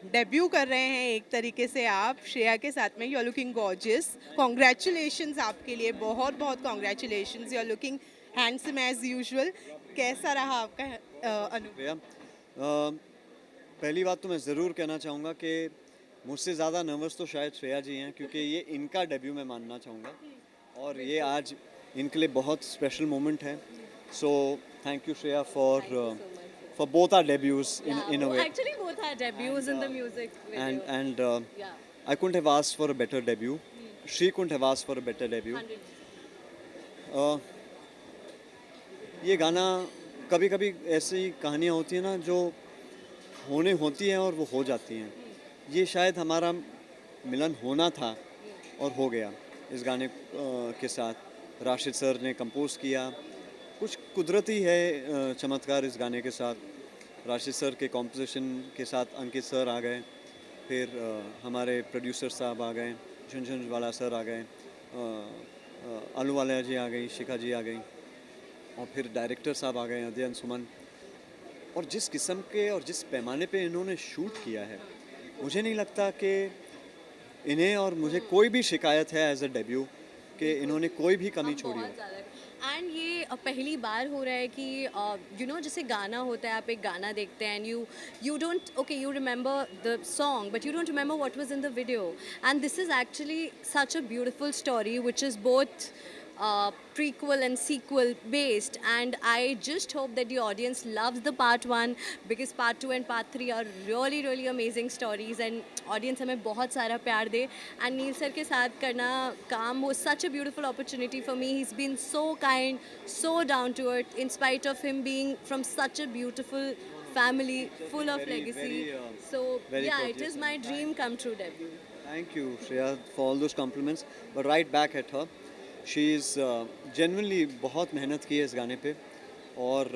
Debut कर रहे हैं एक तरीके से आप श्रेया के साथ में। You are looking gorgeous, congratulations आपके लिए, बहुत बहुत congratulations. You are looking handsome as usual. कैसा रहा आपका भैया अनुभव? पहली बात तो मैं ज़रूर कहना चाहूँगा कि मुझसे ज़्यादा नर्वस तो शायद श्रेया जी हैं, क्योंकि ये इनका डेब्यू मैं मानना चाहूँगा और ये आज इनके लिए बहुत स्पेशल मोमेंट है। So thank you Shreya for both our debuts in a way. Actually, both our debuts in the music video. And Yeah, I couldn't have asked for a better debut. She couldn't have asked for a better debut. 100. uh, ये गाना कभी कभी ऐसी कहानियाँ होती हैं ना जो होने होती हैं और वो हो जाती हैं। ये शायद हमारा मिलन होना था और हो गया इस गाने के साथ। राशिद सर ने कंपोज किया। कुछ कुदरती है चमत्कार इस गाने के साथ। राशिद सर के कॉम्पोजिशन के साथ अंकित सर आ गए, फिर हमारे प्रोड्यूसर साहब आ गए, झुनझुनवाला सर आ गए, आलूवाला जी आ गई, शिखा जी आ गई, और फिर डायरेक्टर साहब आ गए अध्ययन सुमन। और जिस किस्म के और जिस पैमाने पे इन्होंने शूट किया है, मुझे नहीं लगता कि इन्हें और मुझे कोई भी शिकायत है एज अ डेब्यू कि इन्होंने कोई भी कमी छोड़ी हो। एंड ये पहली बार हो रहा है कि जैसे गाना होता है, आप एक गाना देखते हैं and you don't you remember the song but you don't remember what was in the video. And this is actually such a beautiful story which is both prequel and sequel based, and I just hope that the audience loves the part 1 because part 2 and part 3 are really really amazing stories and audience हमें बहुत सारा प्यार दे। and nil sir के साथ करना काम was such a beautiful opportunity for me. He's been so kind, so down to earth in spite of him being from such a beautiful family full of legacy. So yeah, it is my dream come true debut. Thank you Shreya for all those compliments, but right back at her. She is genuinely बहुत मेहनत की है इस गाने पे और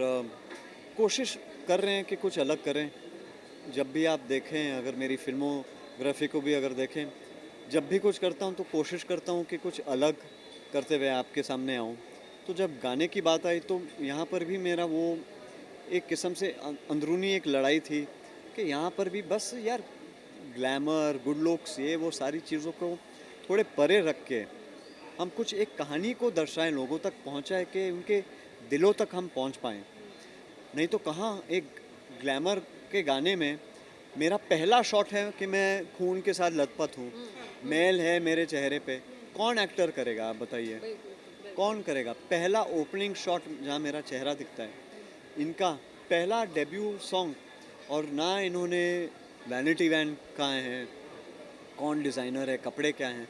कोशिश कर रहे हैं कि कुछ अलग करें। जब भी आप देखें, अगर मेरी फिल्मोग्राफी को भी अगर देखें, जब भी कुछ करता हूँ तो कोशिश करता हूँ कि कुछ अलग करते हुए आपके सामने आऊँ। तो जब गाने की बात आई तो यहाँ पर भी मेरा वो एक किस्म से अंदरूनी एक लड़ाई थी कि यहाँ पर भी बस यार ग्लैमर, गुड लुक्स, ये वो सारी चीज़ों को थोड़े परे रख के हम कुछ एक कहानी को दर्शाएं, लोगों तक पहुंचाएं कि उनके दिलों तक हम पहुंच पाएं। नहीं तो कहाँ एक ग्लैमर के गाने में मेरा पहला शॉट है कि मैं खून के साथ लथपथ हूँ, मैल है मेरे चेहरे पे। कौन एक्टर करेगा आप बताइए, कौन करेगा? पहला ओपनिंग शॉट जहाँ मेरा चेहरा दिखता है, इनका पहला डेब्यू सॉन्ग, और ना इन्होंने वैनिटी वैन कहाँ हैं, कौन डिज़ाइनर है, कपड़े क्या हैं।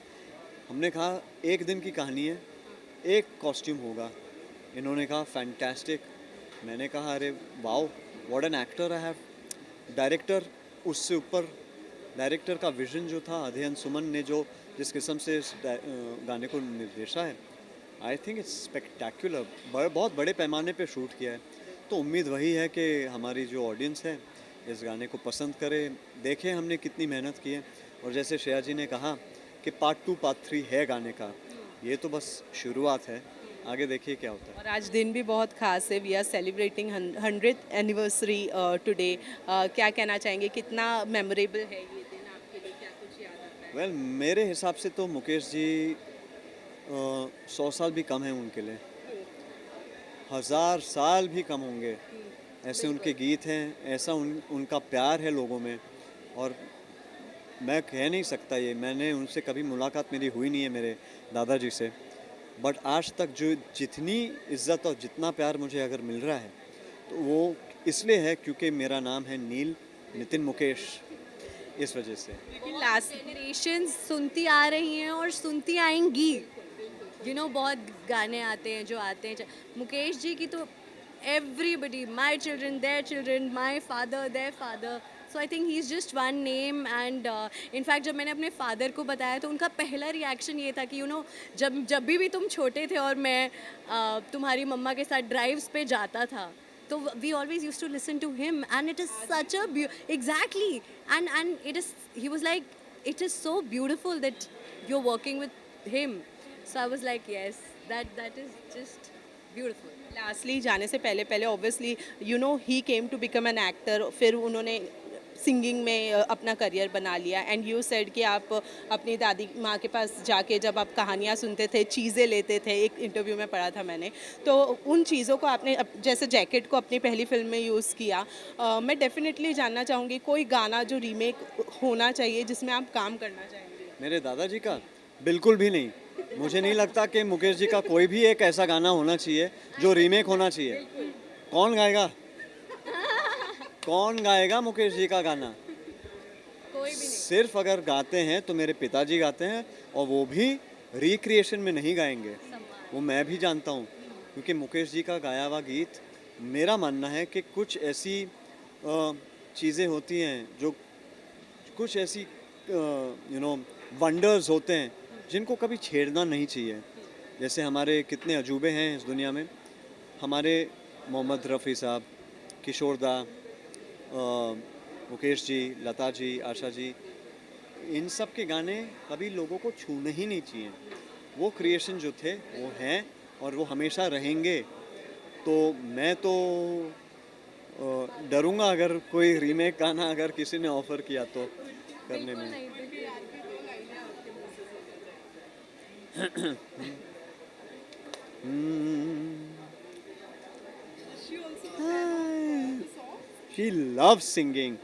हमने कहा एक दिन की कहानी है, एक कॉस्ट्यूम होगा। इन्होंने कहा फैंटास्टिक। मैंने कहा अरे wow, what an actor I have. Director उससे ऊपर, डायरेक्टर का विजन जो था, अध्ययन सुमन ने जो जिस किस्म से इस गाने को निर्देशा है, आई थिंक इट्स स्पेक्टैक्युलर। बहुत बड़े पैमाने पे शूट किया है। तो उम्मीद वही है कि हमारी जो ऑडियंस है इस गाने को पसंद करे, देखें हमने कितनी मेहनत की है। और जैसे श्रेया जी ने कहा कि पार्ट 2 पार्ट 3 है गाने का, ये तो बस शुरुआत है, आगे देखिए क्या होता है। और आज दिन भी बहुत खास है। We are celebrating 100th anniversary today. क्या कहना चाहेंगे, कितना मेमोरेबल है ये दिन आपके लिए? क्या कुछ याद आता है? वेल मेरे हिसाब से तो मुकेश जी 100 साल भी कम है उनके लिए, 1000 साल भी कम होंगे। ऐसे उनके गीत हैं, ऐसा उनका प्यार है लोगों में। और मैं कह नहीं सकता ये, मैंने उनसे कभी मुलाकात मेरी हुई नहीं है मेरे दादाजी से, बट आज तक जो जितनी इज़्ज़त और जितना प्यार मुझे अगर मिल रहा है तो वो इसलिए है क्योंकि मेरा नाम है नील नितिन मुकेश, इस वजह से। लेकिन लास्ट जनरेशन सुनती आ रही हैं और सुनती आएंगी। बहुत गाने आते हैं जो आते हैं मुकेश जी की, तो everybody, my children, their children, my father, their father. So I think he is just one name. And in fact जब मैंने अपने फादर को बताया तो उनका पहला रिएक्शन ये था कि जब भी तुम छोटे थे और मैं तुम्हारी मम्मा के साथ ड्राइव्स पे जाता था, तो we always use to listen to him and it is such a exactly and it is he was like it is so beautiful that you are working with him. So I was like yes, that is just beautiful. Lastly जाने से पहले obviously he came to become an actor, फिर उन्होंने singing में अपना career बना लिया and you said कि आप अपनी दादी माँ के पास जाके जब आप कहानियाँ सुनते थे, चीज़ें लेते थे, एक इंटरव्यू में पढ़ा था मैंने, तो उन चीज़ों को आपने जैसे जैकेट को अपनी पहली फिल्म में यूज़ किया। मैं डेफिनेटली जानना चाहूँगी कोई गाना जो रीमेक होना चाहिए जिसमें आप काम करना चाहेंगे। मेरे दादाजी का बिल्कुल भी नहीं। मुझे नहीं लगता कि मुकेश जी का कोई भी एक ऐसा गाना होना चाहिए जो रीमेक होना चाहिए। कौन गाएगा? कौन गाएगा मुकेश जी का गाना? कोई भी नहीं। सिर्फ अगर गाते हैं तो मेरे पिताजी गाते हैं, और वो भी रिक्रिएशन में नहीं गाएंगे, वो मैं भी जानता हूँ। क्योंकि मुकेश जी का गाया हुआ गीत, मेरा मानना है कि कुछ ऐसी चीज़ें होती हैं, जो कुछ ऐसी वंडर्स होते हैं जिनको कभी छेड़ना नहीं चाहिए। जैसे हमारे कितने अजूबे हैं इस दुनिया में, हमारे मोहम्मद रफ़ी साहब, किशोर दा, मुकेश जी, लता जी, आशा जी, इन सब के गाने कभी लोगों को छूने ही नहीं चाहिए। वो क्रिएशन जो थे वो हैं और वो हमेशा रहेंगे। तो मैं तो डरूंगा अगर कोई रीमेक गाना अगर किसी ने ऑफर किया तो करने में। She love singing.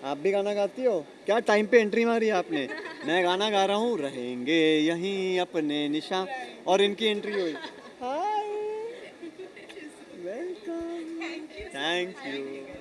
आप भी गाना गाती हो क्या? टाइम पे एंट्री मारी आपने। मैं गाना गा रहा हूँ, रहेंगे यहीं अपने निशान, और इनकी एंट्री हुई। हाय, वेलकम, थैंक यू।